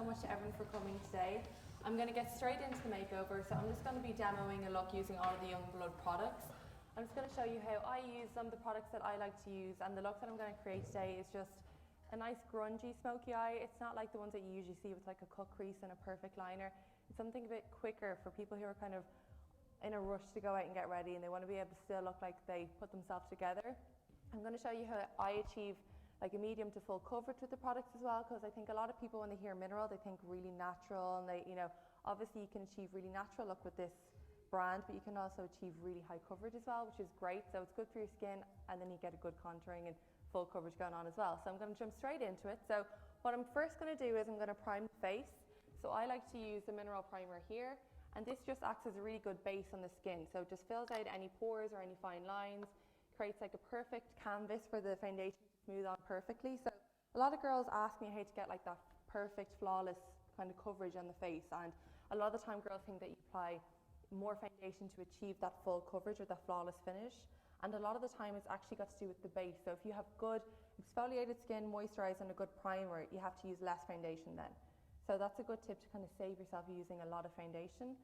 so much to everyone for coming today. I'm going to get straight into the makeover, so I'm just going to be demoing a look using all of the Youngblood products. I'm just going to show you how I use some of the products that I like to use, and the look that I'm going to create today is just a nice grungy smoky eye. It's not like the ones that you usually see with like a cut crease and a perfect liner. It's something a bit quicker for people who are kind of in a rush to go out and get ready and they want to be able to still look like they put themselves together. I'm going to show you how I achieve like a medium to full coverage with the products as well, because I think a lot of people when they hear mineral they think really natural, and they, you know, obviously you can achieve really natural look with this brand, but you can also achieve really high coverage as well, which is great. So it's good for your skin, and then you get a good contouring and full coverage going on as well. So I'm going to jump straight into it. So what I'm first going to do is I'm going to prime the face. So I like to use the mineral primer here, and this just acts as a really good base on the skin. So it just fills out any pores or any fine lines, creates like a perfect canvas for the foundation to smooth on perfectly. So a lot of girls ask me how to get like that perfect flawless kind of coverage on the face, and a lot of the time girls think that you apply more foundation to achieve that full coverage or that flawless finish, and a lot of the time it's actually got to do with the base. So if you have good exfoliated skin, moisturized, and a good primer, you have to use less foundation then. So that's a good tip to kind of save yourself using a lot of foundation.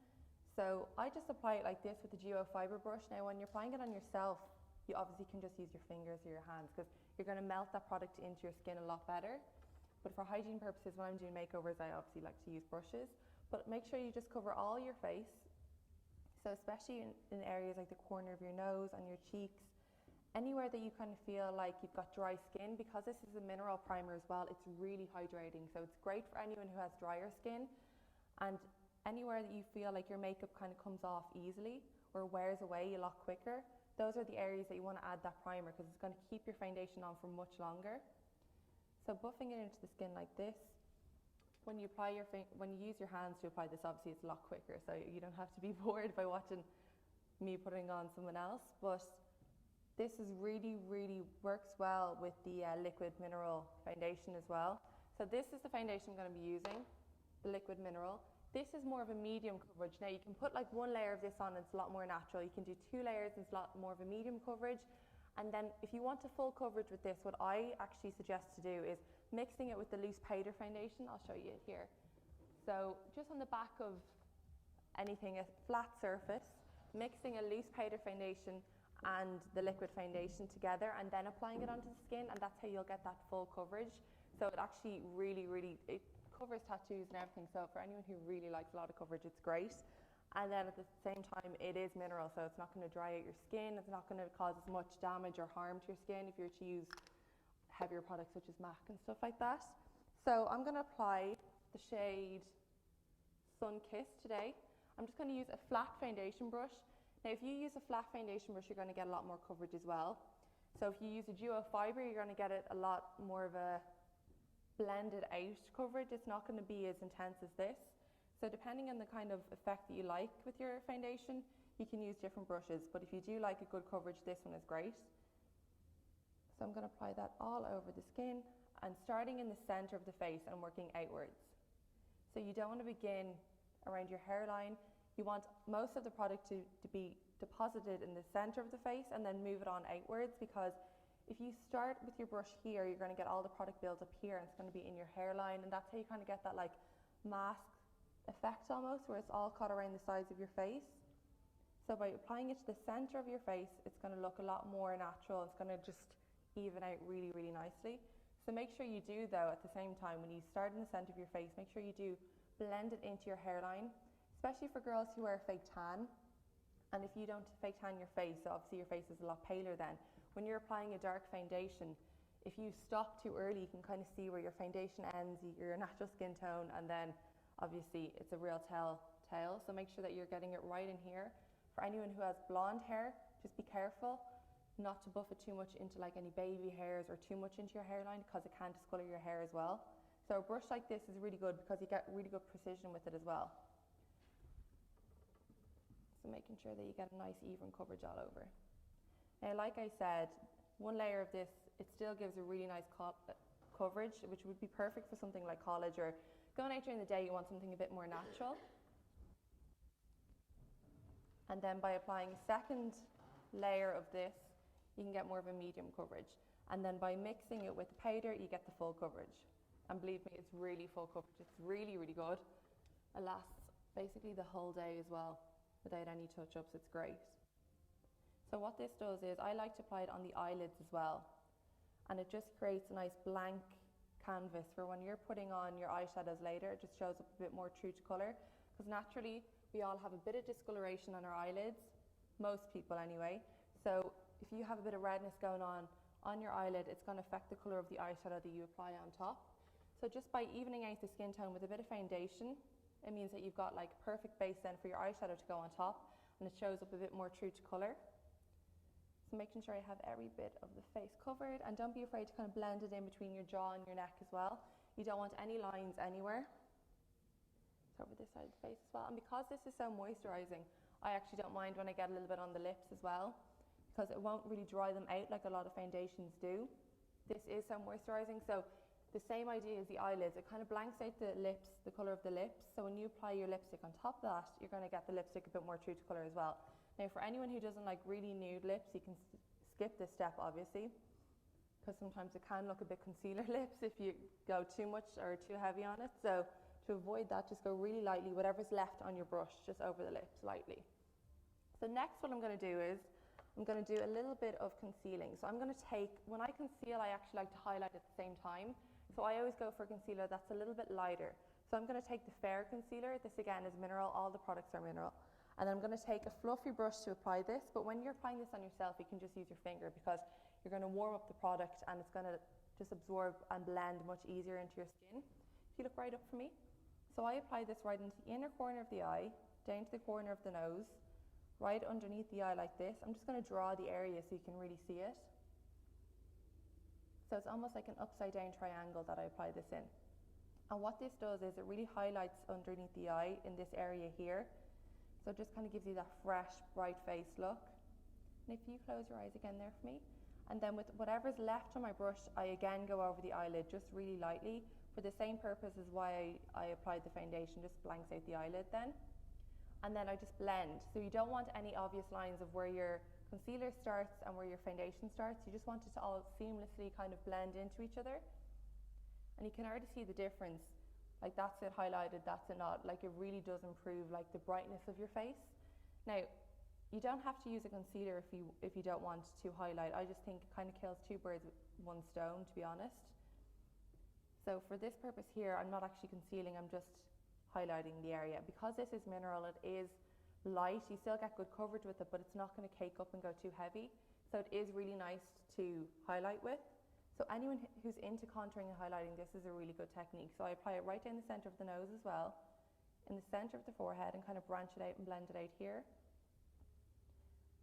So I just apply it like this with the Duo Fiber brush. Now when you're applying it on yourself, you obviously can just use your fingers or your hands, because you're going to melt that product into your skin a lot better. But for hygiene purposes, when I'm doing makeovers, I obviously like to use brushes. But make sure you just cover all your face. So especially in areas like the corner of your nose and your cheeks, anywhere that you kind of feel like you've got dry skin, because this is a mineral primer as well, it's really hydrating. So it's great for anyone who has drier skin, and anywhere that you feel like your makeup kind of comes off easily or wears away a lot quicker, those are the areas that you want to add that primer, because it's going to keep your foundation on for much longer. So buffing it into the skin like this. When you apply when you use your hands to apply this, obviously it's a lot quicker, so you don't have to be bored by watching me putting on someone else. But this is really works well with the liquid mineral foundation as well. So this is the foundation I'm going to be using, the liquid mineral. This is more of a medium coverage. Now you can put like one layer of this on and it's a lot more natural. You can do 2 layers and it's a lot more of a medium coverage. And then if you want a full coverage with this, what I actually suggest to do is mixing it with the loose powder foundation. I'll show you it here. So just on the back of anything, a flat surface, mixing a loose powder foundation and the liquid foundation together, and then applying it onto the skin, and that's how you'll get that full coverage. So it actually really, it covers tattoos and everything. So for anyone who really likes a lot of coverage, it's great. And then at the same time, it is mineral, so it's not going to dry out your skin. It's not going to cause as much damage or harm to your skin if you're to use heavier products such as MAC and stuff like that. So I'm going to apply the shade Sun Kiss today. I'm just going to use a flat foundation brush. Now if you use a flat foundation brush, you're going to get a lot more coverage as well. So if you use a Duo Fiber, you're going to get it a lot more of a blended out coverage. It's not going to be as intense as this. So depending on the kind of effect that you like with your foundation, you can use different brushes. But if you do like a good coverage, this one is great. So I'm going to apply that all over the skin, and starting in the center of the face and working outwards. So you don't want to begin around your hairline. You want most of the product to be deposited in the center of the face and then move it on outwards, because if you start with your brush here, you're going to get all the product built up here and it's going to be in your hairline, and that's how you kind of get that like mask effect almost, where it's all caught around the sides of your face. So by applying it to the center of your face, it's going to look a lot more natural. It's going to just even out really nicely. So make sure you do, though, at the same time, when you start in the center of your face, make sure you do blend it into your hairline, especially for girls who wear fake tan. And if you don't fake tan your face, so obviously your face is a lot paler then. When you're applying a dark foundation, if you stop too early, you can kind of see where your foundation ends, your natural skin tone, and then obviously it's a real telltale. So make sure that you're getting it right in here. For anyone who has blonde hair, just be careful not to buff it too much into like any baby hairs or too much into your hairline, because it can discolor your hair as well. So a brush like this is really good because you get really good precision with it as well. So making sure that you get a nice even coverage all over. Now, like I said, one layer of this, it still gives a really nice coverage, which would be perfect for something like college or going out during the day. You want something a bit more natural. And then by applying a second layer of this, you can get more of a medium coverage. And then by mixing it with the powder, you get the full coverage. And believe me, it's really full coverage. It's really, really good. It lasts basically the whole day as well without any touch-ups. It's great. So what this does is I like to apply it on the eyelids as well. And it just creates a nice blank canvas for when you're putting on your eyeshadows later. It just shows up a bit more true to colour, because naturally we all have a bit of discoloration on our eyelids, most people anyway. So if you have a bit of redness going on your eyelid, it's going to affect the colour of the eyeshadow that you apply on top. So just by evening out the skin tone with a bit of foundation, it means that you've got like a perfect base then for your eyeshadow to go on top, and it shows up a bit more true to colour. So making sure I have every bit of the face covered, and don't be afraid to kind of blend it in between your jaw and your neck as well. You don't want any lines anywhere. So over this side of the face as well. And because this is so moisturising, I actually don't mind when I get a little bit on the lips as well, because it won't really dry them out like a lot of foundations do. This is so moisturising, so the same idea as the eyelids, it kind of blanks out the lips, the colour of the lips. So when you apply your lipstick on top of that, you're going to get the lipstick a bit more true to colour as well. Now for anyone who doesn't like really nude lips, you can skip this step obviously, because sometimes it can look a bit concealer lips if you go too much or too heavy on it. So to avoid that, just go really lightly, whatever's left on your brush, just over the lips lightly. So next what I'm going to do is, I'm going to do a little bit of concealing. So I'm going to take, when I conceal, I actually like to highlight at the same time. So I always go for a concealer that's a little bit lighter. So I'm going to take the Fair concealer. This again is mineral, all the products are mineral. And I'm going to take a fluffy brush to apply this, but when you're applying this on yourself, you can just use your finger, because you're going to warm up the product and it's going to just absorb and blend much easier into your skin. If you look right up for me. So I apply this right into the inner corner of the eye, down to the corner of the nose, right underneath the eye like this. I'm just going to draw the area so you can really see it. So it's almost like an upside down triangle that I apply this in. And what this does is it really highlights underneath the eye in this area here. So it just kind of gives you that fresh, bright face look. And if you close your eyes again there for me. And then with whatever's left on my brush, I again go over the eyelid just really lightly, for the same purpose as why I applied the foundation, just blanks out the eyelid then. And then I just blend. So you don't want any obvious lines of where your concealer starts and where your foundation starts. You just want it to all seamlessly kind of blend into each other. And you can already see the difference. Like that's it highlighted, that's it not. Like it really does improve like the brightness of your face. Now, you don't have to use a concealer if you don't want to highlight. I just think it kind of kills two birds with one stone, to be honest. So for this purpose here, I'm not actually concealing, I'm just highlighting the area. Because this is mineral, it is light. You still get good coverage with it, but it's not going to cake up and go too heavy. So it is really nice to highlight with. So anyone who's into contouring and highlighting, this is a really good technique. So I apply it right down the centre of the nose as well, in the centre of the forehead, and kind of branch it out and blend it out here.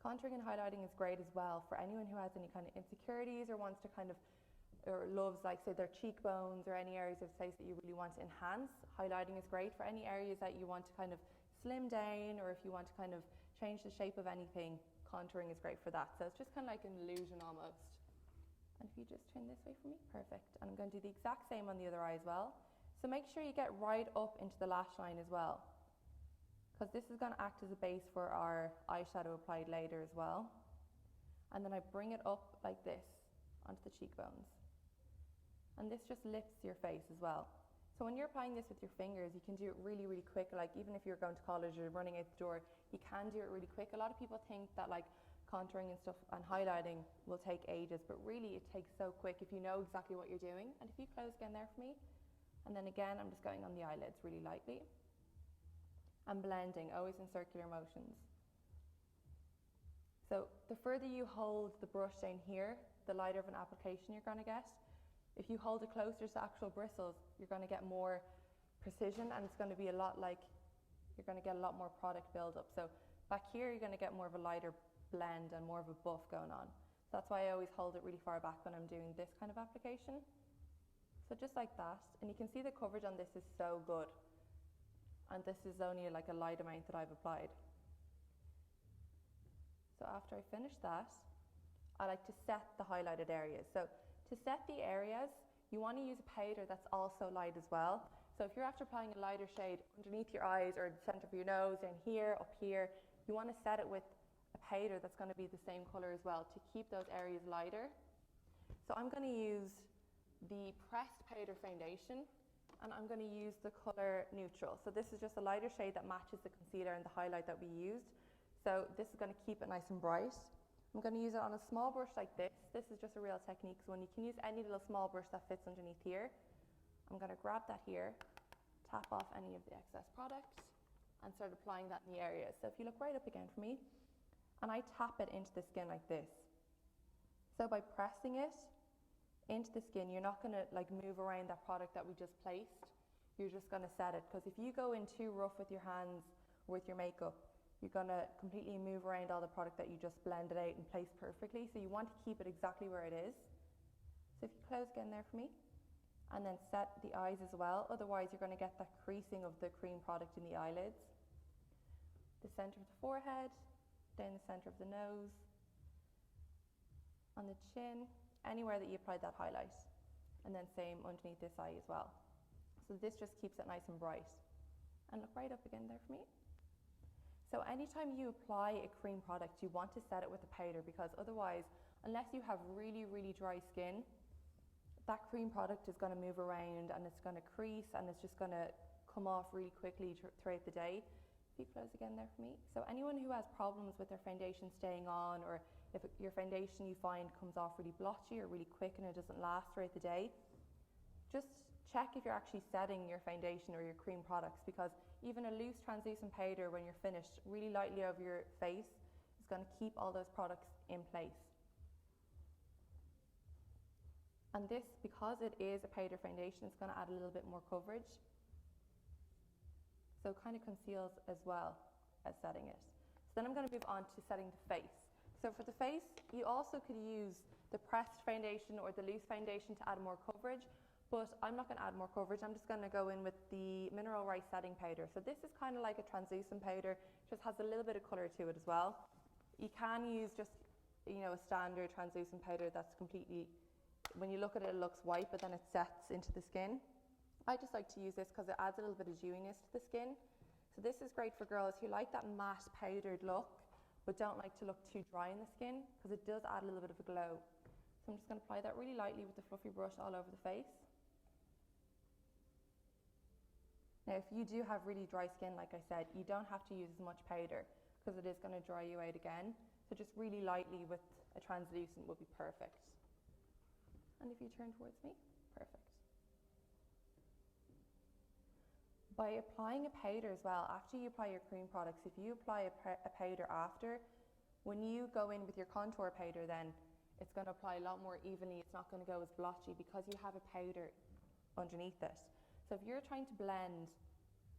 Contouring and highlighting is great as well for anyone who has any kind of insecurities or wants to kind of, or loves like say their cheekbones or any areas of face that you really want to enhance. Highlighting is great for any areas that you want to kind of slim down, or if you want to kind of change the shape of anything, contouring is great for that. So it's just kind of like an illusion almost. And if you just turn this way for me, perfect. And I'm going to do the exact same on the other eye as well. So make sure you get right up into the lash line as well, because this is going to act as a base for our eyeshadow applied later as well. And then I bring it up like this onto the cheekbones. And this just lifts your face as well. So when you're applying this with your fingers, you can do it really, really quick. Like even if you're going to college or running out the door, you can do it really quick. A lot of people think that like contouring and stuff and highlighting will take ages, but really it takes so quick if you know exactly what you're doing. And if you close again there for me, and then again I'm just going on the eyelids really lightly and blending, always in circular motions. So the further you hold the brush down here, the lighter of an application you're going to get. If you hold it closer to actual bristles, you're going to get more precision, and it's going to be a lot like, you're going to get a lot more product build-up. So back here you're going to get more of a lighter blend and more of a buff going on. So that's why I always hold it really far back when I'm doing this kind of application. So just like that, and you can see the coverage on this is so good. And this is only like a light amount that I've applied. So after I finish that, I like to set the highlighted areas. So to set the areas, you want to use a powder that's also light as well. So if you're after applying a lighter shade underneath your eyes or the centre of your nose, down here, up here, you want to set it with a powder that's going to be the same colour as well to keep those areas lighter. So I'm going to use the pressed powder foundation, and I'm going to use the colour Neutral. So this is just a lighter shade that matches the concealer and the highlight that we used. So this is going to keep it nice and bright. I'm going to use it on a small brush like this. This is just a Real Techniques one. You can use any little small brush that fits underneath here. I'm going to grab that here, tap off any of the excess product, and start applying that in the areas. So if you look right up again for me, and I tap it into the skin like this. So by pressing it into the skin, you're not going to like move around that product that we just placed. You're just going to set it, because if you go in too rough with your hands or with your makeup, you're going to completely move around all the product that you just blended out and placed perfectly. So you want to keep it exactly where it is. So if you close again there for me, and then set the eyes as well, otherwise you're going to get that creasing of the cream product in the eyelids. The centre of the forehead, down the centre of the nose, on the chin, anywhere that you applied that highlight, and then same underneath this eye as well. So this just keeps it nice and bright. And look right up again there for me. So anytime you apply a cream product, you want to set it with a powder, because otherwise, unless you have really, really dry skin, that cream product is going to move around and it's going to crease and it's just going to come off really quickly throughout the day. If you close again there for me. So anyone who has problems with their foundation staying on, or if your foundation you find comes off really blotchy or really quick and it doesn't last throughout the day, just check if you're actually setting your foundation or your cream products, because even a loose translucent powder when you're finished really lightly over your face is going to keep all those products in place. And this, because it is a powder foundation, it's going to add a little bit more coverage. So it kind of conceals as well as setting it. So then I'm going to move on to setting the face. So for the face, you also could use the pressed foundation or the loose foundation to add more coverage, but I'm not going to add more coverage. I'm just going to go in with the Mineral Rice setting powder. So this is kind of like a translucent powder, just has a little bit of colour to it as well. You can use just, a standard translucent powder that's completely, when you look at it, it looks white, but then it sets into the skin. I just like to use this because it adds a little bit of dewiness to the skin. So this is great for girls who like that matte powdered look, but don't like to look too dry in the skin, because it does add a little bit of a glow. So I'm just going to apply that really lightly with the fluffy brush all over the face. Now, if you do have really dry skin, like I said, you don't have to use as much powder, because it is going to dry you out again. So just really lightly with a translucent would be perfect. And if you turn towards me, perfect. By applying a powder as well, after you apply your cream products, if you apply a powder after, when you go in with your contour powder, then it's going to apply a lot more evenly. It's not going to go as blotchy because you have a powder underneath it. So if you're trying to blend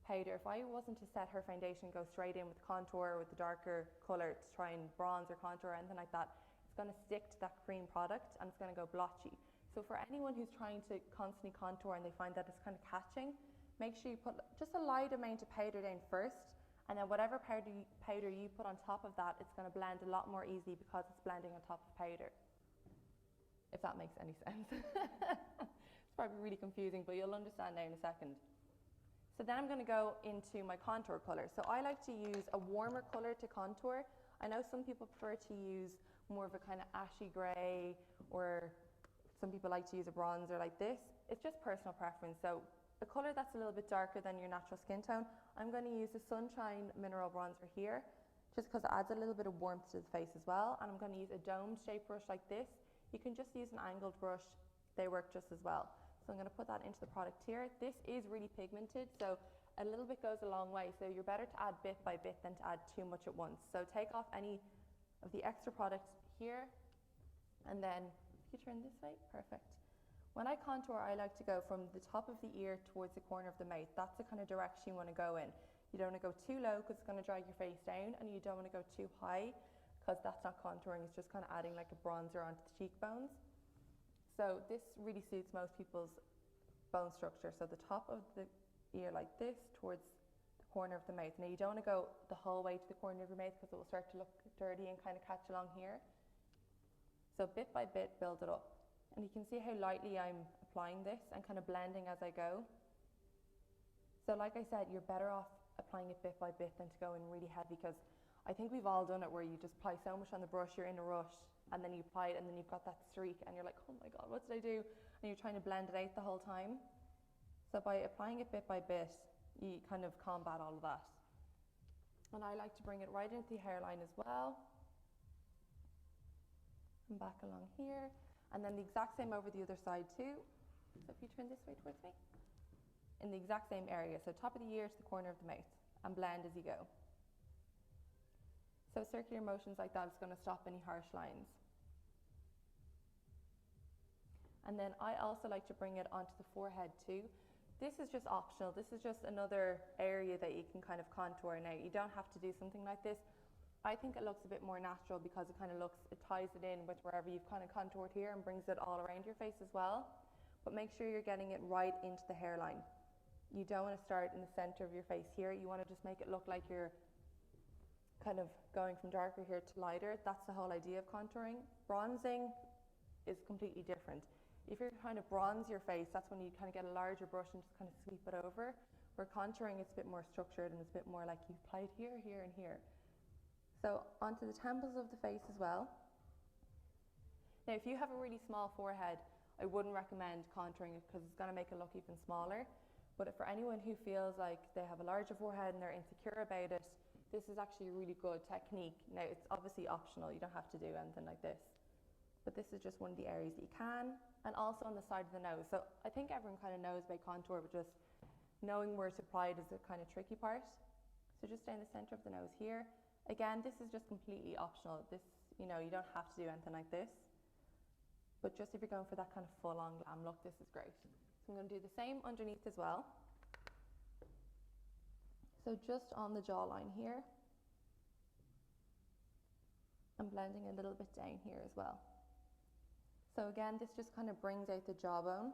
powder, if I wasn't to set her foundation, go straight in with contour or with the darker colour to try and bronze or contour or anything like that, it's going to stick to that cream product and it's going to go blotchy. So for anyone who's trying to constantly contour and they find that it's kind of catching, make sure you put just a light amount of powder down first, and then whatever powder you put on top of that, it's going to blend a lot more easily because it's blending on top of powder. If that makes any sense. It's probably really confusing, but you'll understand now in a second. So then I'm going to go into my contour colour. So I like to use a warmer colour to contour. I know some people prefer to use more of a kind of ashy grey, or some people like to use a bronzer like this. It's just personal preference. So a colour that's a little bit darker than your natural skin tone, I'm going to use the Sunshine Mineral Bronzer here, just because it adds a little bit of warmth to the face as well. And I'm going to use a domed shape brush like this. You can just use an angled brush, they work just as well. So I'm going to put that into the product here. This is really pigmented, so a little bit goes a long way. So you're better to add bit by bit than to add too much at once. So take off any of the extra product here, and then if you turn this way, perfect. When I contour, I like to go from the top of the ear towards the corner of the mouth. That's the kind of direction you want to go in. You don't want to go too low because it's going to drag your face down, and you don't want to go too high because that's not contouring, it's just kind of adding like a bronzer onto the cheekbones. So this really suits most people's bone structure. So the top of the ear like this towards the corner of the mouth. Now you don't want to go the whole way to the corner of your mouth because it will start to look dirty and kind of catch along here. So bit by bit, build it up. And you can see how lightly I'm applying this and kind of blending as I go. So like I said, you're better off applying it bit by bit than to go in really heavy, because I think we've all done it where you just apply so much on the brush, you're in a rush, and then you apply it and then you've got that streak and you're like, oh my God, what did I do? And you're trying to blend it out the whole time. So by applying it bit by bit, you kind of combat all of that. And I like to bring it right into the hairline as well. And back along here. And then the exact same over the other side too. So if you turn this way towards me. In the exact same area. So top of the ear to the corner of the mouth. And blend as you go. So circular motions like that is going to stop any harsh lines. And then I also like to bring it onto the forehead too. This is just optional. This is just another area that you can kind of contour. Now, you don't have to do something like this. I think it looks a bit more natural because it kind of looks, it ties it in with wherever you've kind of contoured here and brings it all around your face as well. But make sure you're getting it right into the hairline. You don't want to start in the center of your face here. You want to just make it look like you're kind of going from darker here to lighter. That's the whole idea of contouring. Bronzing is completely different. If you're trying to bronze your face, that's when you kind of get a larger brush and just kind of sweep it over. Where contouring, it's a bit more structured and it's a bit more like you've applied here, here, and here. So onto the temples of the face as well. Now, if you have a really small forehead, I wouldn't recommend contouring it because it's going to make it look even smaller. But for anyone who feels like they have a larger forehead and they're insecure about it, this is actually a really good technique. Now, it's obviously optional. You don't have to do anything like this. But this is just one of the areas that you can. And also on the side of the nose. So I think everyone kind of knows about contour, but just knowing where to apply it is the kind of tricky part. So just down the center of the nose here. Again, this is just completely optional. This, you know, you don't have to do anything like this. But just if you're going for that kind of full-on glam look, this is great. So I'm going to do the same underneath as well. So just on the jawline here. I'm blending a little bit down here as well. So again, this just kind of brings out the jawbone.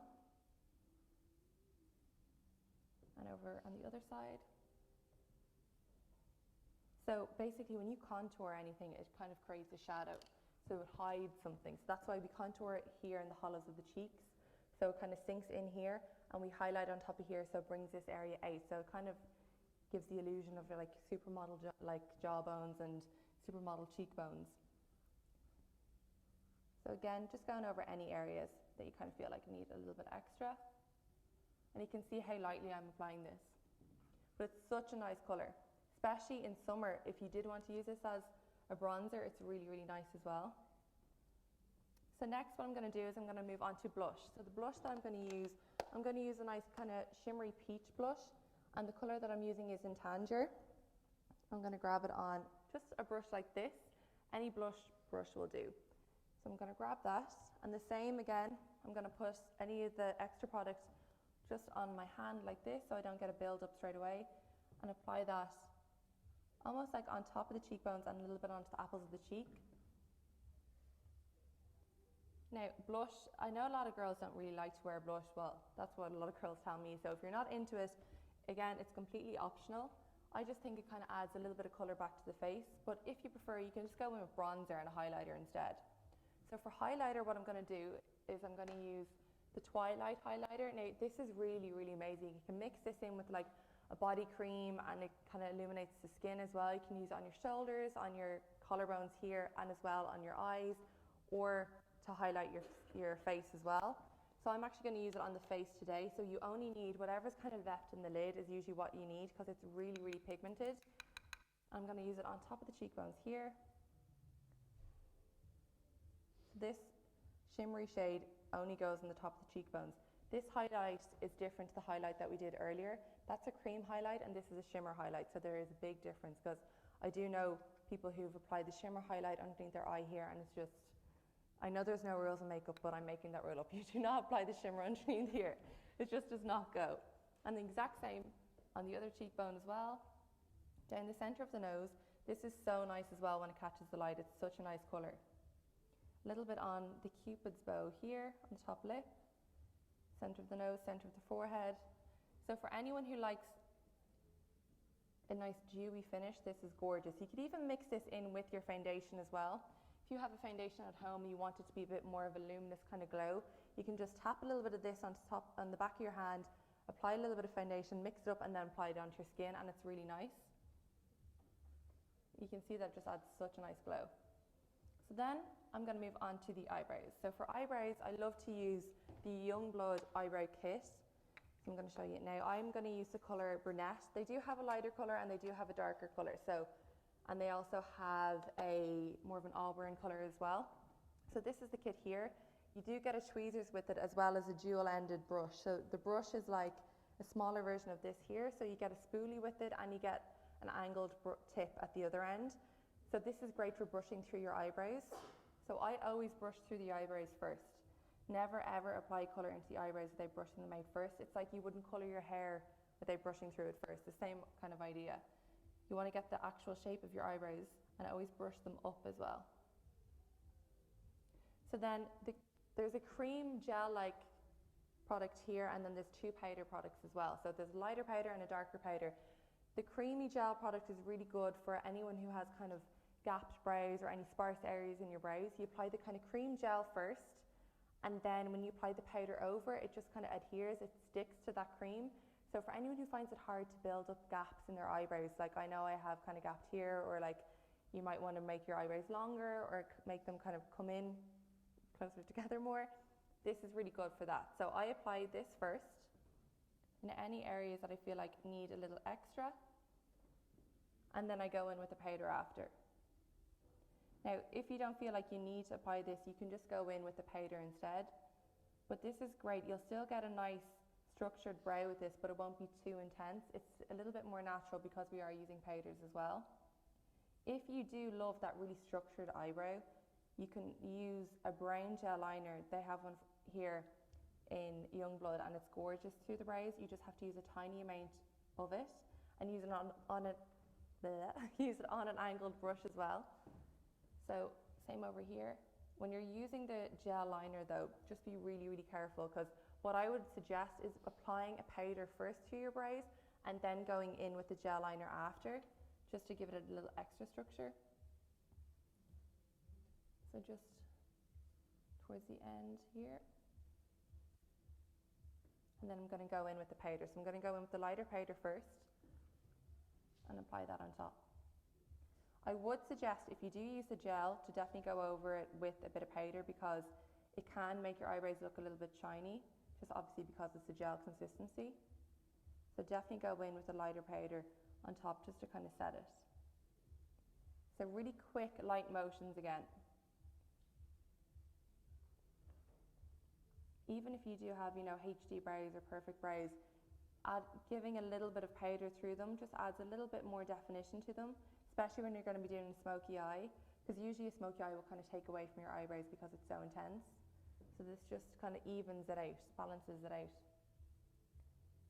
And over on the other side. So basically when you contour anything, it kind of creates a shadow. So it hides something. So that's why we contour it here in the hollows of the cheeks. So it kind of sinks in here and we highlight on top of here, so it brings this area out. So it kind of gives the illusion of like supermodel like jawbones and supermodel cheekbones. So again, just going over any areas that you kind of feel like you need a little bit extra. And you can see how lightly I'm applying this. But it's such a nice color, especially in summer. If you did want to use this as a bronzer, it's really, really nice as well. So next what I'm going to do is I'm going to move on to blush. So the blush that I'm going to use a nice kind of shimmery peach blush. And the color that I'm using is in Tanger. I'm going to grab it on just a brush like this. Any blush brush will do. So I'm going to grab that, and the same again, I'm going to put any of the extra product just on my hand like this so I don't get a build up straight away, and apply that almost like on top of the cheekbones and a little bit onto the apples of the cheek. Now blush, I know a lot of girls don't really like to wear blush. Well, that's what a lot of girls tell me. So if you're not into it, again, it's completely optional. I just think it kind of adds a little bit of colour back to the face, but if you prefer, you can just go in with bronzer and a highlighter instead. So for highlighter, what I'm going to do is I'm going to use the Twilight highlighter. Now this is really, really amazing. You can mix this in with like a body cream and it kind of illuminates the skin as well. You can use it on your shoulders, on your collarbones here, and as well on your eyes, or to highlight your face as well. So I'm actually going to use it on the face today. So you only need whatever's kind of left in the lid is usually what you need because it's really, really pigmented. I'm going to use it on top of the cheekbones here. This shimmery shade only goes on the top of the cheekbones. This highlight is different to the highlight that we did earlier. That's a cream highlight and this is a shimmer highlight, so there is a big difference because I do know people who've applied the shimmer highlight underneath their eye here and it's just, I know there's no rules in makeup, but I'm making that rule up. You do not apply the shimmer underneath here. It just does not go. And the exact same on the other cheekbone as well. Down the center of the nose. This is so nice as well when it catches the light. It's such a nice color. A little bit on the Cupid's bow here on the top lip, center of the nose, center of the forehead. So for anyone who likes a nice dewy finish, this is gorgeous. You could even mix this in with your foundation as well. If you have a foundation at home, you want it to be a bit more of a luminous kind of glow, you can just tap a little bit of this on top, on the back of your hand, apply a little bit of foundation, mix it up, and then apply it onto your skin, and it's really nice. You can see that it just adds such a nice glow. So then I'm going to move on to the eyebrows. So for eyebrows, I love to use the Youngblood eyebrow kit. So I'm going to show you it now. I'm going to use the colour brunette. They do have a lighter colour and they do have a darker colour. And they also have a more of an auburn colour as well. So this is the kit here. You do get a tweezers with it as well as a dual-ended brush. So the brush is like a smaller version of this here. So you get a spoolie with it and you get an angled tip at the other end. So this is great for brushing through your eyebrows. So I always brush through the eyebrows first. Never ever apply colour into the eyebrows without brushing them out first. It's like you wouldn't colour your hair without brushing through it first. The same kind of idea. You want to get the actual shape of your eyebrows and always brush them up as well. So then there's a cream gel-like product here, and then there's two powder products as well. So there's a lighter powder and a darker powder. The creamy gel product is really good for anyone who has kind of gapped brows or any sparse areas in your brows. You apply the kind of cream gel first, and then when you apply the powder over, it just kind of adheres, it sticks to that cream. So for anyone who finds it hard to build up gaps in their eyebrows, like I know I have kind of gapped here, or like you might want to make your eyebrows longer or make them kind of come in closer together more, this is really good for that. So I apply this first in any areas that I feel like need a little extra, and then I go in with the powder after. Now, if you don't feel like you need to apply this, you can just go in with the powder instead. But this is great. You'll still get a nice structured brow with this, but it won't be too intense. It's a little bit more natural because we are using powders as well. If you do love that really structured eyebrow, you can use a brown gel liner. They have one here in Youngblood and it's gorgeous through the brows. You just have to use a tiny amount of it and use it on an angled brush as well. So same over here. When you're using the gel liner though, just be really, really careful, because what I would suggest is applying a powder first to your brows and then going in with the gel liner after, just to give it a little extra structure. So just towards the end here. And then I'm going to go in with the powder. So I'm going to go in with the lighter powder first and apply that on top. I would suggest if you do use the gel to definitely go over it with a bit of powder, because it can make your eyebrows look a little bit shiny, just obviously because it's a gel consistency. So definitely go in with a lighter powder on top just to kind of set it. So really quick light motions again. Even if you do have, HD brows or perfect brows, giving a little bit of powder through them just adds a little bit more definition to them, especially when you're going to be doing a smoky eye, because usually a smoky eye will kind of take away from your eyebrows because it's so intense. So this just kind of evens it out, balances it out.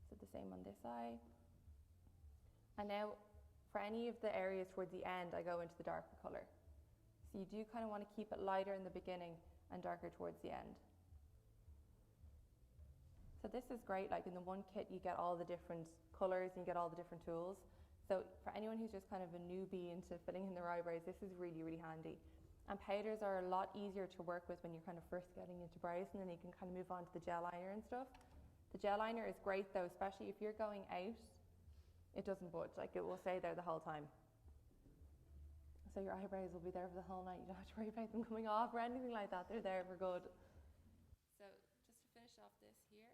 So the same on this eye. And now for any of the areas towards the end, I go into the darker colour. So you do kind of want to keep it lighter in the beginning and darker towards the end. So this is great, like in the one kit you get all the different colours and you get all the different tools. So for anyone who's just kind of a newbie into filling in their eyebrows, this is really, really handy. And powders are a lot easier to work with when you're kind of first getting into brows, and then you can kind of move on to the gel liner and stuff. The gel liner is great though, especially if you're going out, it doesn't budge, like it will stay there the whole time. So your eyebrows will be there for the whole night. You don't have to worry about them coming off or anything like that. They're there for good. So just to finish off this here.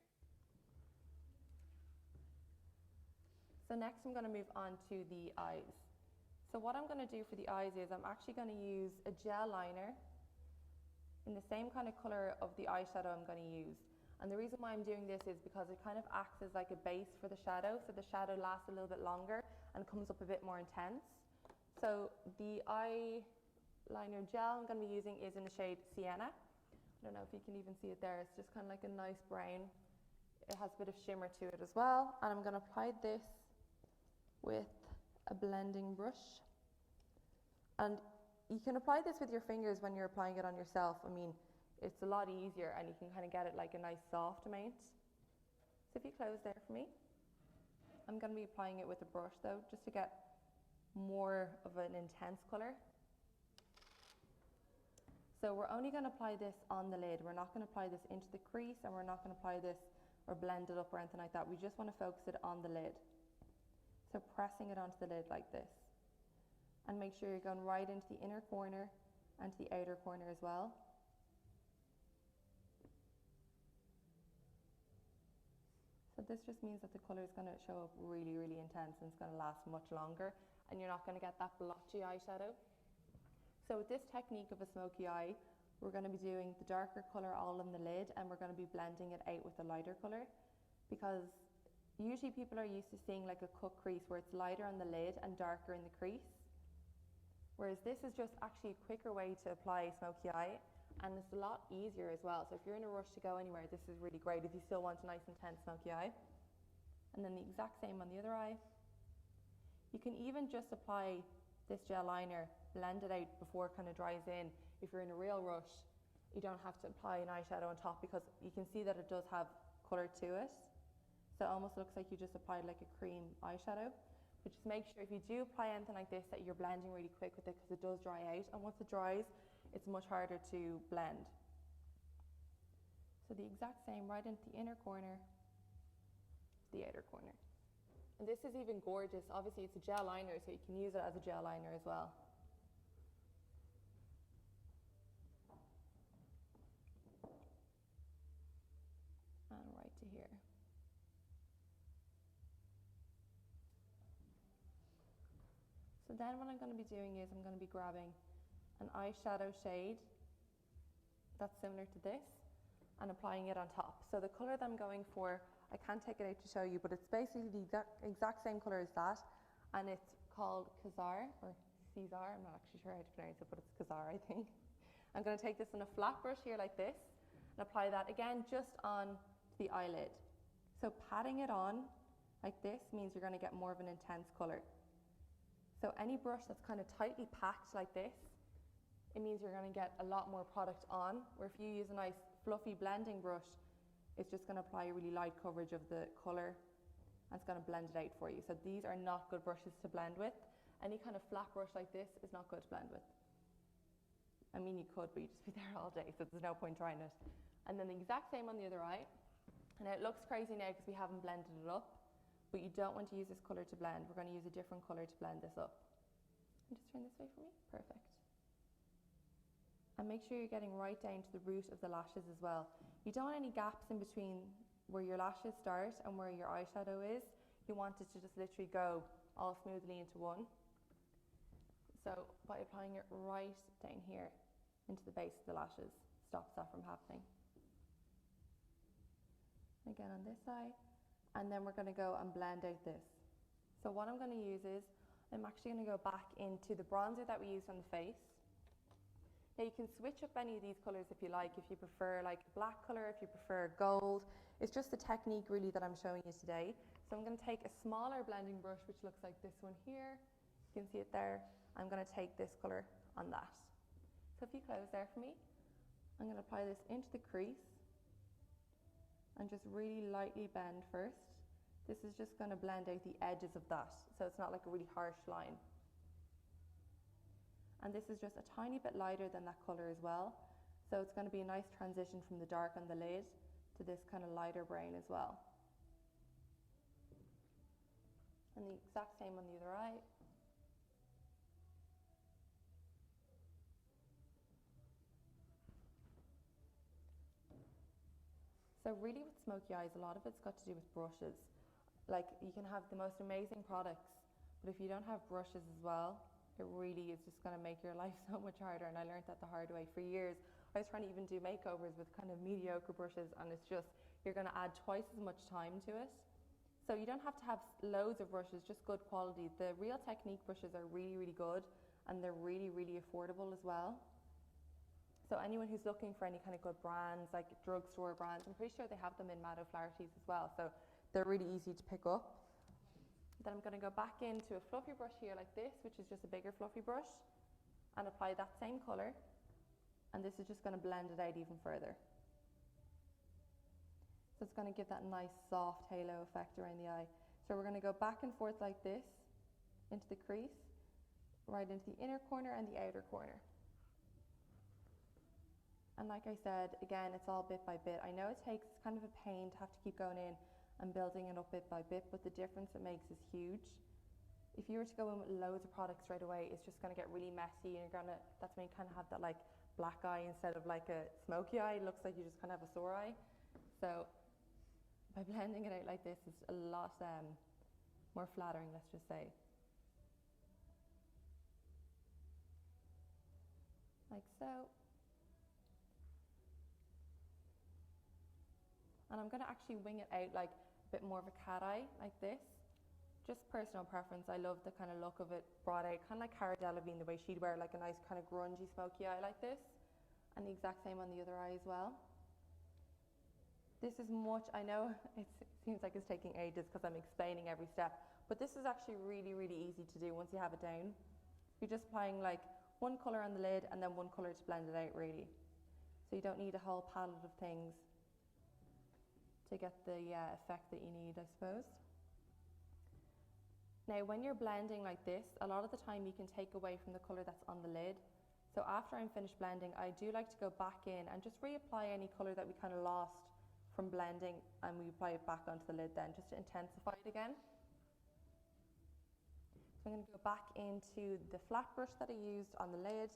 So next I'm going to move on to the eyes. So what I'm going to do for the eyes is I'm actually going to use a gel liner in the same kind of colour of the eyeshadow I'm going to use. And the reason why I'm doing this is because it kind of acts as like a base for the shadow, so the shadow lasts a little bit longer and comes up a bit more intense. So the eyeliner gel I'm going to be using is in the shade Sienna. I don't know if you can even see it there. It's just kind of like a nice brown. It has a bit of shimmer to it as well. And I'm going to apply this with a blending brush. And you can apply this with your fingers when you're applying it on yourself. I mean, it's a lot easier and you can kind of get it like a nice soft amount. So if you close there for me, I'm going to be applying it with a brush though, just to get more of an intense colour. So we're only going to apply this on the lid. We're not going to apply this into the crease, and we're not going to apply this or blend it up or anything like that. We just want to focus it on the lid. So pressing it onto the lid like this. And make sure you're going right into the inner corner and to the outer corner as well. So this just means that the colour is going to show up really, really intense, and it's going to last much longer, and you're not going to get that blotchy eyeshadow. So with this technique of a smoky eye, we're going to be doing the darker colour all in the lid, and we're going to be blending it out with the lighter colour, because usually people are used to seeing like a cut crease where it's lighter on the lid and darker in the crease. Whereas this is just actually a quicker way to apply smoky eye, and it's a lot easier as well. So if you're in a rush to go anywhere, this is really great if you still want a nice intense smoky eye. And then the exact same on the other eye. You can even just apply this gel liner, blend it out before it kind of dries in. If you're in a real rush, you don't have to apply an eyeshadow on top, because you can see that it does have colour to it. So it almost looks like you just applied like a cream eyeshadow. But just make sure if you do apply anything like this that you're blending really quick with it, because it does dry out, and once it dries it's much harder to blend. So the exact same right into the inner corner, the outer corner. And this is even gorgeous. Obviously it's a gel liner, so you can use it as a gel liner as well. And right to here. So then what I'm going to be doing is I'm going to be grabbing an eyeshadow shade that's similar to this and applying it on top. So the colour that I'm going for, I can't take it out to show you, but it's basically the exact same colour as that, and it's called Kazar, or Caesar, I'm not actually sure how to pronounce it, but it's Kazar, I think. I'm going to take this on a flat brush here like this and apply that again just on the eyelid. So patting it on like this means you're going to get more of an intense colour. So any brush that's kind of tightly packed like this, it means you're going to get a lot more product on, where if you use a nice fluffy blending brush, it's just going to apply a really light coverage of the colour, and it's going to blend it out for you. So these are not good brushes to blend with. Any kind of flat brush like this is not good to blend with. I mean, you could, but you'd just be there all day, so there's no point trying it. And then the exact same on the other eye. And it looks crazy now because we haven't blended it up, but you don't want to use this colour to blend. We're going to use a different colour to blend this up. And just turn this way for me. Perfect. And make sure you're getting right down to the root of the lashes as well. You don't want any gaps in between where your lashes start and where your eyeshadow is. You want it to just literally go all smoothly into one. So by applying it right down here into the base of the lashes, stops that from happening. Again on this side, and then we're going to go and blend out this. So what I'm going to use is, I'm actually going to go back into the bronzer that we used on the face. Now you can switch up any of these colours if you like, if you prefer like a black colour, if you prefer gold. It's just the technique really that I'm showing you today. So I'm going to take a smaller blending brush, which looks like this one here. You can see it there. I'm going to take this colour on that. So if you close there for me, I'm going to apply this into the crease and just really lightly bend first. This is just going to blend out the edges of that, so it's not like a really harsh line. And this is just a tiny bit lighter than that colour as well, so it's going to be a nice transition from the dark on the lid to this kind of lighter brown as well. And the exact same on the other eye. So really with smoky eyes, a lot of it's got to do with brushes. Like, you can have the most amazing products, but if you don't have brushes as well, it really is just going to make your life so much harder. And I learned that the hard way. For years I was trying to even do makeovers with kind of mediocre brushes, and it's just, you're going to add twice as much time to it. So you don't have to have loads of brushes, just good quality. The Real Technique brushes are really, really good, and they're really, really affordable as well. So anyone who's looking for any kind of good brands, like drugstore brands, I'm pretty sure they have them in Matte O'Flaherty's as well, so they're really easy to pick up. Then I'm going to go back into a fluffy brush here like this, which is just a bigger fluffy brush, and apply that same colour, and this is just going to blend it out even further. So it's going to give that nice soft halo effect around the eye. So we're going to go back and forth like this into the crease, right into the inner corner and the outer corner. And like I said, again, it's all bit by bit. I know it takes kind of a pain to have to keep going in and building it up bit by bit, but the difference it makes is huge. if you were to go in with loads of products straight away, it's just going to get really messy, and that's when you kind of have that like black eye instead of like a smoky eye. It looks like you just kind of have a sore eye. So by blending it out like this, it's a lot more flattering, let's just say. Like so. And I'm going to actually wing it out like a bit more of a cat eye, like this. Just personal preference. I love the kind of look of it brought out, kind of like Cara Delevingne, the way she'd wear like a nice kind of grungy smoky eye like this. And the exact same on the other eye as well. This is much, I know it seems like it's taking ages because I'm explaining every step, but this is actually really, really easy to do once you have it down. You're just applying like one colour on the lid and then one colour to blend it out really. So you don't need a whole palette of things to get the effect that you need, I suppose. Now when you're blending like this, a lot of the time you can take away from the colour that's on the lid. So after I'm finished blending, I do like to go back in and just reapply any colour that we kind of lost from blending, and we apply it back onto the lid then, just to intensify it again. So I'm going to go back into the flat brush that I used on the lid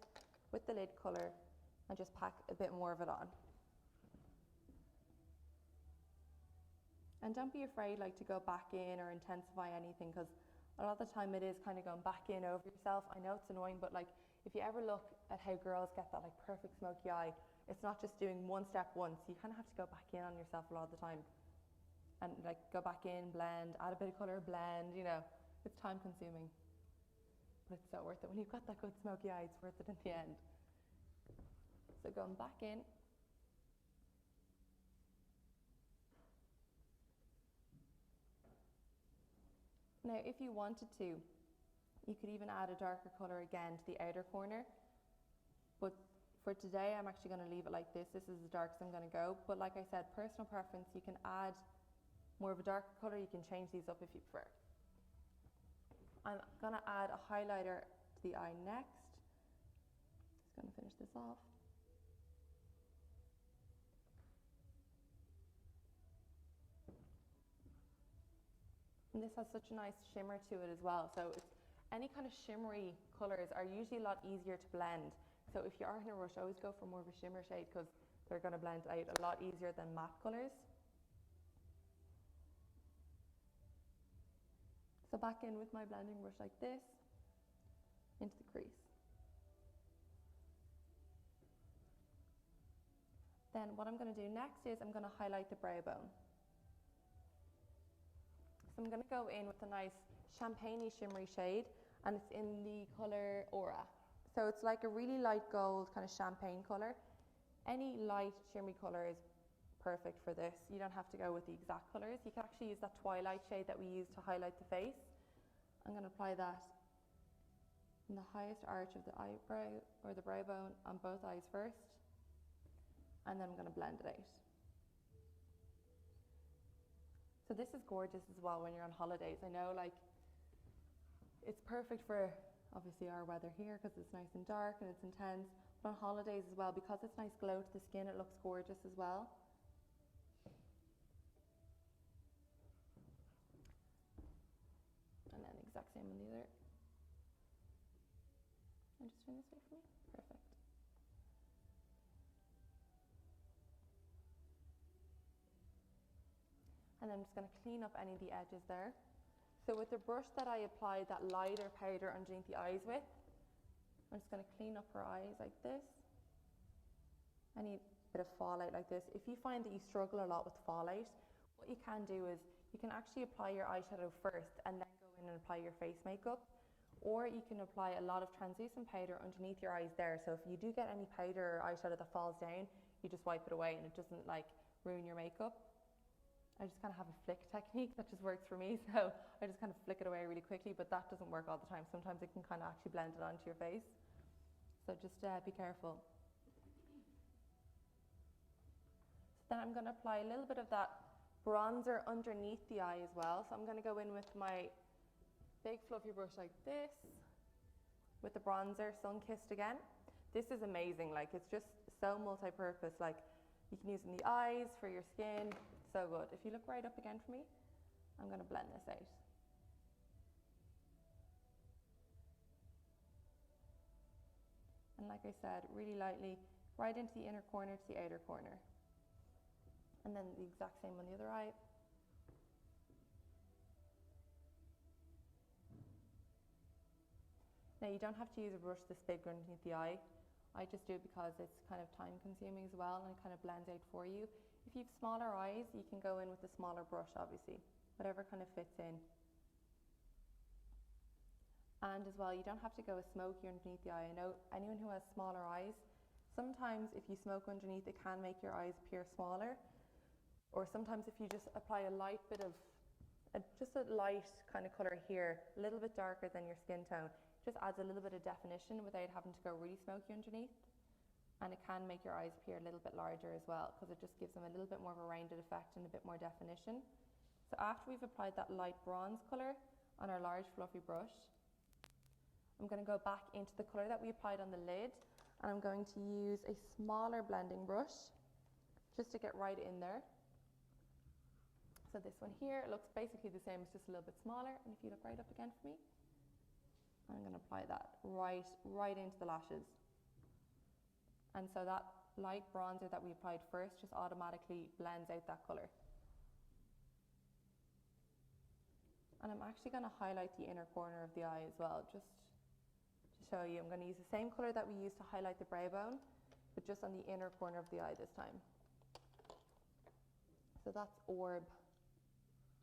with the lid colour and just pack a bit more of it on. And don't be afraid like to go back in or intensify anything, because a lot of the time it is kind of going back in over yourself. I know it's annoying, but like if you ever look at how girls get that like perfect smoky eye, it's not just doing one step once. You kind of have to go back in on yourself a lot of the time. And like go back in, blend, add a bit of colour, blend, you know. It's time consuming. But it's so worth it. When you've got that good smoky eye, it's worth it in the end. So going back in. Now if you wanted to, you could even add a darker colour again to the outer corner. But for today, I'm actually going to leave it like this. This is as dark as I'm going to go. But like I said, personal preference, you can add more of a darker colour. You can change these up if you prefer. I'm going to add a highlighter to the eye next. Just going to finish this off. And this has such a nice shimmer to it as well. So any kind of shimmery colours are usually a lot easier to blend. So if you are in a rush, always go for more of a shimmer shade, because they're going to blend out a lot easier than matte colours. So back in with my blending brush like this, into the crease. Then what I'm going to do next is I'm going to highlight the brow bone. So I'm going to go in with a nice champagne-y shimmery shade, and it's in the colour Aura. So it's like a really light gold kind of champagne colour. Any light shimmery colour is perfect for this. You don't have to go with the exact colours. You can actually use that twilight shade that we use to highlight the face. I'm going to apply that in the highest arch of the eyebrow or the brow bone on both eyes first, and then I'm going to blend it out. So this is gorgeous as well when you're on holidays. I know like it's perfect for obviously our weather here because it's nice and dark and it's intense, but on holidays as well, because it's nice glow to the skin, it looks gorgeous as well. And then exact same on the other. And just turn this way for me. Perfect. And then I'm just going to clean up any of the edges there. So with the brush that I applied that lighter powder underneath the eyes with, I'm just going to clean up her eyes like this. Any bit of fallout like this. If you find that you struggle a lot with fallout, what you can do is you can actually apply your eyeshadow first and then go in and apply your face makeup. Or you can apply a lot of translucent powder underneath your eyes there. So if you do get any powder or eyeshadow that falls down, you just wipe it away and it doesn't like ruin your makeup. I just kind of have a flick technique that just works for me, so I just kind of flick it away really quickly, but that doesn't work all the time. Sometimes it can kind of actually blend it onto your face, so just be careful. So then I'm going to apply a little bit of that bronzer underneath the eye as well. So I'm going to go in with my big fluffy brush like this, with the bronzer, sun-kissed again. This is amazing, like it's just so multi-purpose, like you can use it in the eyes, for your skin. So good. If you look right up again for me, I'm going to blend this out. And like I said, really lightly, right into the inner corner to the outer corner. And then the exact same on the other eye. Now you don't have to use a brush this big underneath the eye. I just do it because it's kind of time consuming as well, and it kind of blends out for you. If you have smaller eyes, you can go in with a smaller brush, obviously, whatever kind of fits in. And as well, you don't have to go a smoky underneath the eye. I know anyone who has smaller eyes, sometimes if you smoke underneath, it can make your eyes appear smaller. Or sometimes if you just apply a light bit of, just a light kind of colour here, a little bit darker than your skin tone, just adds a little bit of definition without having to go really smoky underneath. And it can make your eyes appear a little bit larger as well, because it just gives them a little bit more of a rounded effect and a bit more definition. So after we've applied that light bronze colour on our large fluffy brush, I'm going to go back into the colour that we applied on the lid, and I'm going to use a smaller blending brush just to get right in there. So this one here looks basically the same, it's just a little bit smaller. And if you look right up again for me, I'm going to apply that right into the lashes. And so that light bronzer that we applied first just automatically blends out that colour. And I'm actually going to highlight the inner corner of the eye as well, just to show you. I'm going to use the same colour that we used to highlight the brow bone, but just on the inner corner of the eye this time. So that's Orb.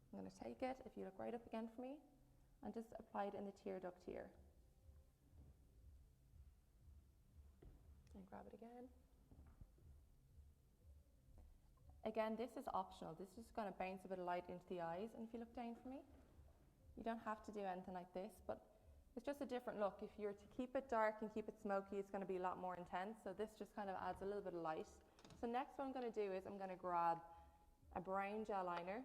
I'm going to take it, if you look right up again for me, and just apply it in the tear duct here. And grab it again. Again, this is optional. This is just going to bounce a bit of light into the eyes. And if you look down for me, you don't have to do anything like this, but it's just a different look. If you're to keep it dark and keep it smoky, it's going to be a lot more intense. So this just kind of adds a little bit of light. So next what I'm going to do is I'm going to grab a brown gel liner.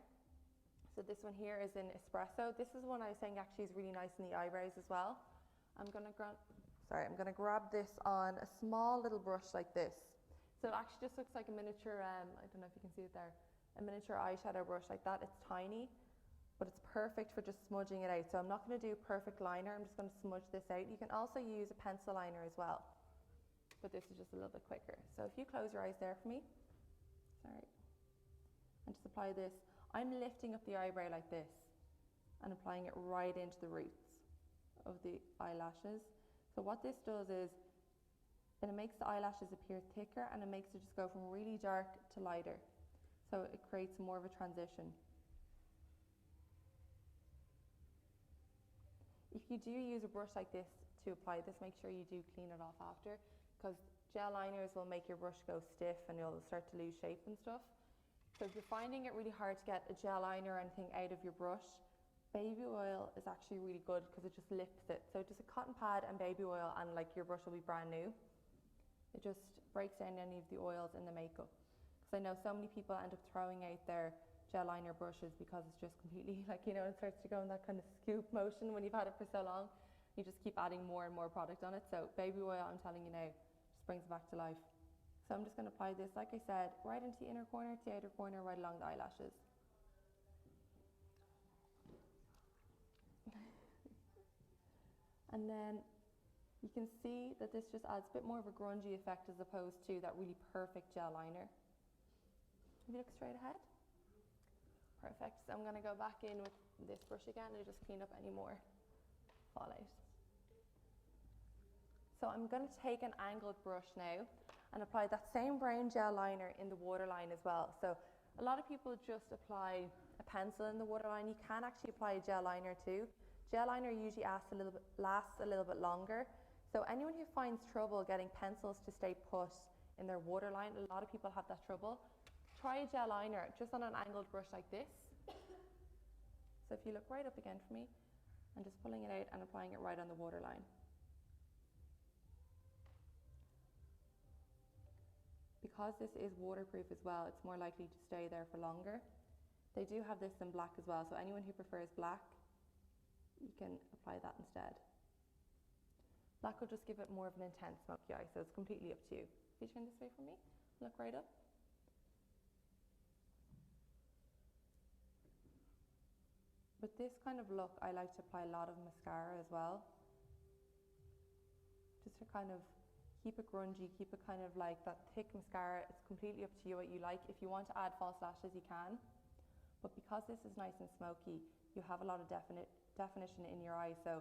So this one here is in Espresso. This is one I was saying actually is really nice in the eyebrows as well. I'm going to grab this on a small little brush like this. So it actually just looks like a miniature, I don't know if you can see it there, a miniature eyeshadow brush like that. It's tiny, but it's perfect for just smudging it out. So I'm not going to do a perfect liner, I'm just going to smudge this out. You can also use a pencil liner as well, but this is just a little bit quicker. So if you close your eyes there for me, sorry, and just apply this. I'm lifting up the eyebrow like this and applying it right into the roots of the eyelashes. So what this does is it makes the eyelashes appear thicker, and it makes it just go from really dark to lighter. So it creates more of a transition. If you do use a brush like this to apply this, make sure you do clean it off after, because gel liners will make your brush go stiff and you'll start to lose shape and stuff. So if you're finding it really hard to get a gel liner or anything out of your brush, baby oil is actually really good because it just lifts it. So just a cotton pad and baby oil, and like your brush will be brand new. It just breaks down any of the oils in the makeup. Because I know so many people end up throwing out their gel liner brushes because it's just completely like, you know, it starts to go in that kind of scoop motion when you've had it for so long. You just keep adding more and more product on it. So baby oil, I'm telling you now, just brings it back to life. So I'm just going to apply this, like I said, right into the inner corner, to the outer corner, right along the eyelashes. And then you can see that this just adds a bit more of a grungy effect as opposed to that really perfect gel liner. If you look straight ahead. Perfect. So I'm going to go back in with this brush again and just clean up any more fallout. So I'm going to take an angled brush now and apply that same brown gel liner in the waterline as well. So a lot of people just apply a pencil in the waterline. You can actually apply a gel liner too. Gel liner usually lasts a little bit longer. So anyone who finds trouble getting pencils to stay put in their waterline, a lot of people have that trouble. Try a gel liner just on an angled brush like this. So if you look right up again for me, I'm just pulling it out and applying it right on the waterline. Because this is waterproof as well, it's more likely to stay there for longer. They do have this in black as well, so anyone who prefers black, you can apply that instead. Black will just give it more of an intense smoky eye, so it's completely up to you. If you turn this way from me, look right up. With this kind of look, I like to apply a lot of mascara as well, just to kind of Keep it grungy, keep it kind of like that thick mascara. It's completely up to you what you like. If you want to add false lashes, you can. But because this is nice and smoky, you have a lot of definition in your eyes. So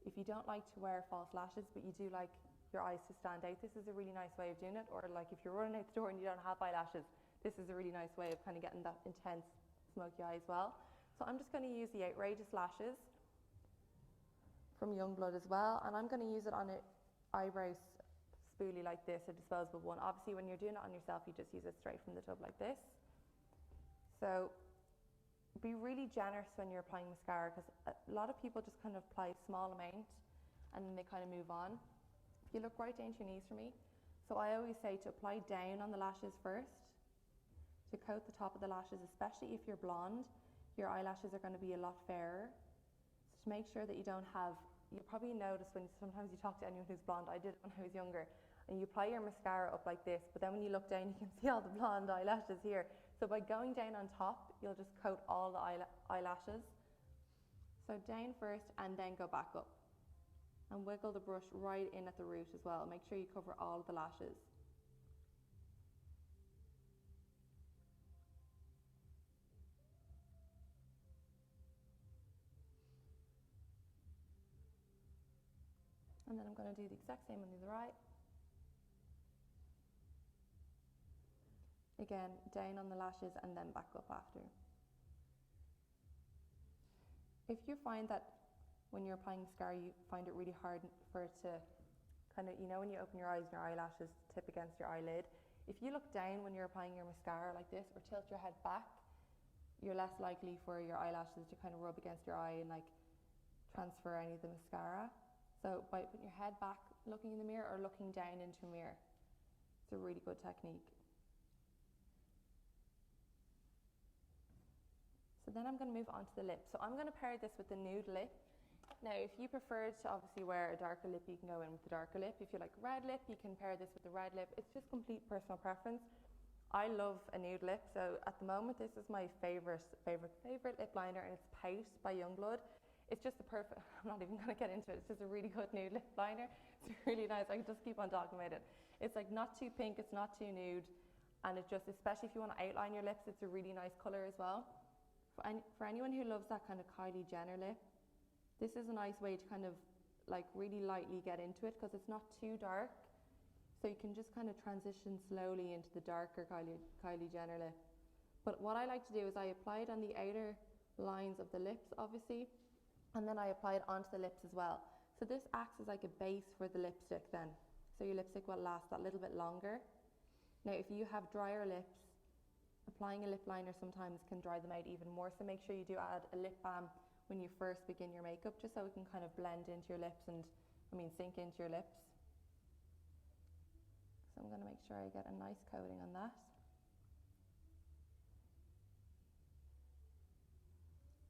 if you don't like to wear false lashes, but you do like your eyes to stand out, this is a really nice way of doing it. Or like if you're running out the door and you don't have eyelashes, this is a really nice way of kind of getting that intense smoky eye as well. So I'm just going to use the Outrageous Lashes from Youngblood as well, and I'm going to use it on an eyebrow spoolie like this, a disposable one. Obviously when you're doing it on yourself, you just use it straight from the tub like this. So be really generous when you're applying mascara, because a lot of people just kind of apply a small amount and then they kind of move on. If you look right down to your knees for me, so I always say to apply down on the lashes first, to coat the top of the lashes, especially if you're blonde, your eyelashes are going to be a lot fairer. So to make sure that you don't have, you'll probably notice when sometimes you talk to anyone who's blonde, I did it when I was younger, and you apply your mascara up like this, but then when you look down you can see all the blonde eyelashes here. So by going down on top, you'll just coat all the eyelashes. So down first and then go back up. And wiggle the brush right in at the root as well. Make sure you cover all of the lashes. And then I'm going to do the exact same on the other eye. Again, down on the lashes and then back up after. If you find that when you're applying mascara, you find it really hard for it to kind of, you know, when you open your eyes and your eyelashes tip against your eyelid, if you look down when you're applying your mascara like this, or tilt your head back, you're less likely for your eyelashes to kind of rub against your eye and like transfer any of the mascara. So by putting your head back, looking in the mirror, or looking down into a mirror, it's a really good technique. So then I'm going to move on to the lip. So I'm going to pair this with the nude lip. Now, if you prefer to obviously wear a darker lip, you can go in with the darker lip. If you like a red lip, you can pair this with the red lip. It's just complete personal preference. I love a nude lip, so at the moment this is my favorite lip liner, and it's Pout by Youngblood. It's just the perfect, I'm not even going to get into it, it's just a really good nude lip liner. It's really nice, I can just keep on talking about it. It's like not too pink, it's not too nude, and it just, especially if you want to outline your lips, it's a really nice colour as well. For anyone who loves that kind of Kylie Jenner lip, this is a nice way to kind of like really lightly get into it, because it's not too dark. So you can just kind of transition slowly into the darker Kylie Jenner lip. But what I like to do is I apply it on the outer lines of the lips, obviously, and then I apply it onto the lips as well. So this acts as like a base for the lipstick then. So your lipstick will last that little bit longer. Now, if you have drier lips, applying a lip liner sometimes can dry them out even more. So make sure you do add a lip balm when you first begin your makeup, just so it can kind of blend into your lips and, sink into your lips. So I'm going to make sure I get a nice coating on that.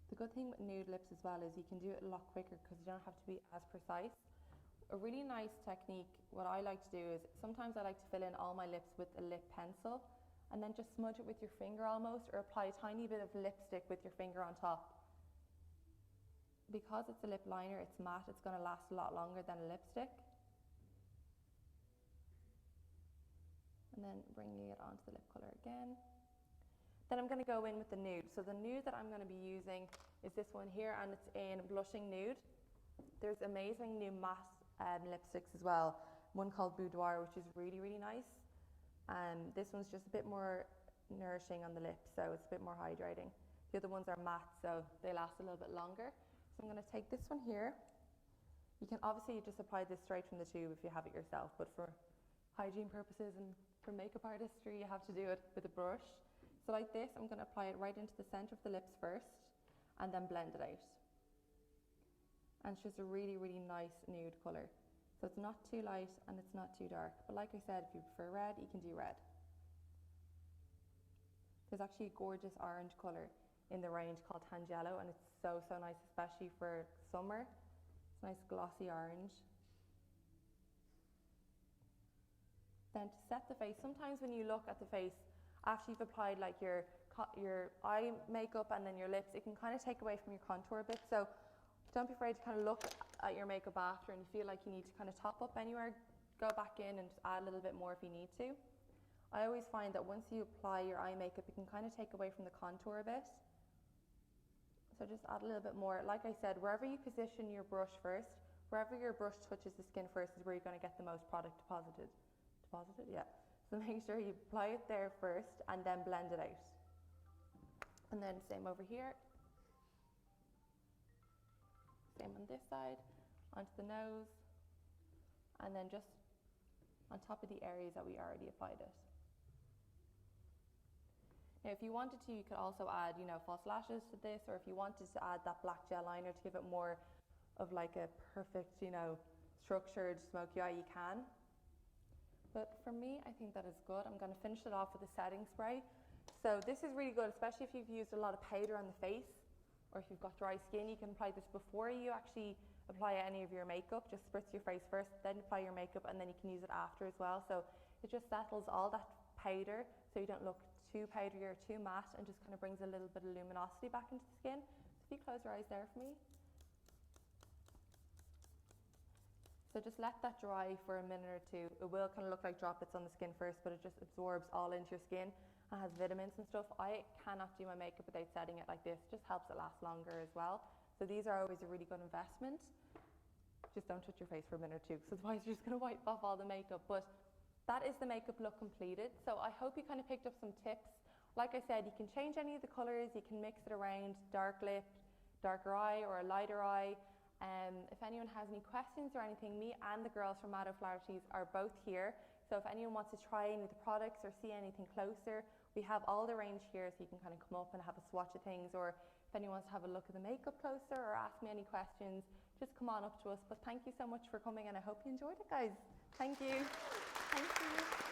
The good thing with nude lips as well is you can do it a lot quicker, because you don't have to be as precise. A really nice technique, what I like to do is, sometimes I like to fill in all my lips with a lip pencil and then just smudge it with your finger almost, or apply a tiny bit of lipstick with your finger on top. Because it's a lip liner, it's matte, it's going to last a lot longer than a lipstick. And then bringing it onto the lip colour again. Then I'm going to go in with the nude. So the nude that I'm going to be using is this one here, and it's in Blushing Nude. There's amazing new matte lipsticks as well. One called Boucher, which is really, really nice. This one's just a bit more nourishing on the lips, so it's a bit more hydrating. The other ones are matte, so they last a little bit longer. So I'm going to take this one here. You can obviously just apply this straight from the tube if you have it yourself, but for hygiene purposes and for makeup artistry, you have to do it with a brush. So like this, I'm going to apply it right into the centre of the lips first, and then blend it out. And it's just a really, really nice nude colour. So it's not too light and it's not too dark. But like I said, if you prefer red, you can do red. There's actually a gorgeous orange colour in the range called Tangelo, and it's so, so nice, especially for summer. It's a nice glossy orange. Then to set the face, sometimes when you look at the face, after you've applied like your eye makeup and then your lips, it can kind of take away from your contour a bit. So don't be afraid to kind of look at your makeup after, and you feel like you need to kind of top up anywhere, go back in and just add a little bit more if you need to. I always find that once you apply your eye makeup, it can kind of take away from the contour a bit. So just add a little bit more. Like I said, wherever you position your brush first, wherever your brush touches the skin first is where you're going to get the most product deposited. Deposited? Yeah. So make sure you apply it there first and then blend it out. And then same over here. Same on this side, onto the nose, and then just on top of the areas that we already applied it. Now, if you wanted to, you could also add, false lashes to this, or if you wanted to add that black gel liner to give it more of like a perfect, structured smoky eye, you can. But for me, I think that is good. I'm going to finish it off with a setting spray. So this is really good, especially if you've used a lot of powder on the face, or if you've got dry skin. You can apply this before you actually apply any of your makeup. Just spritz your face first, then apply your makeup, and then you can use it after as well. So it just settles all that powder so you don't look too powdery or too matte, and just kind of brings a little bit of luminosity back into the skin. So if you close your eyes there for me. So just let that dry for a minute or two. It will kind of look like droplets on the skin first, but it just absorbs all into your skin and has vitamins and stuff. I cannot do my makeup without setting it like this. It just helps it last longer as well. So these are always a really good investment. Just don't touch your face for a minute or two, because otherwise you're just going to wipe off all the makeup. But that is the makeup look completed. So I hope you kind of picked up some tips. Like I said, you can change any of the colours. You can mix it around, dark lip, darker eye, or a lighter eye. If anyone has any questions or anything, me and the girls from Mad O'Flaherty's are both here. So if anyone wants to try any of the products or see anything closer, we have all the range here, so you can kind of come up and have a swatch of things. Or if anyone wants to have a look at the makeup closer or ask me any questions, just come on up to us. But thank you so much for coming, and I hope you enjoyed it, guys. Thank you. Thank you.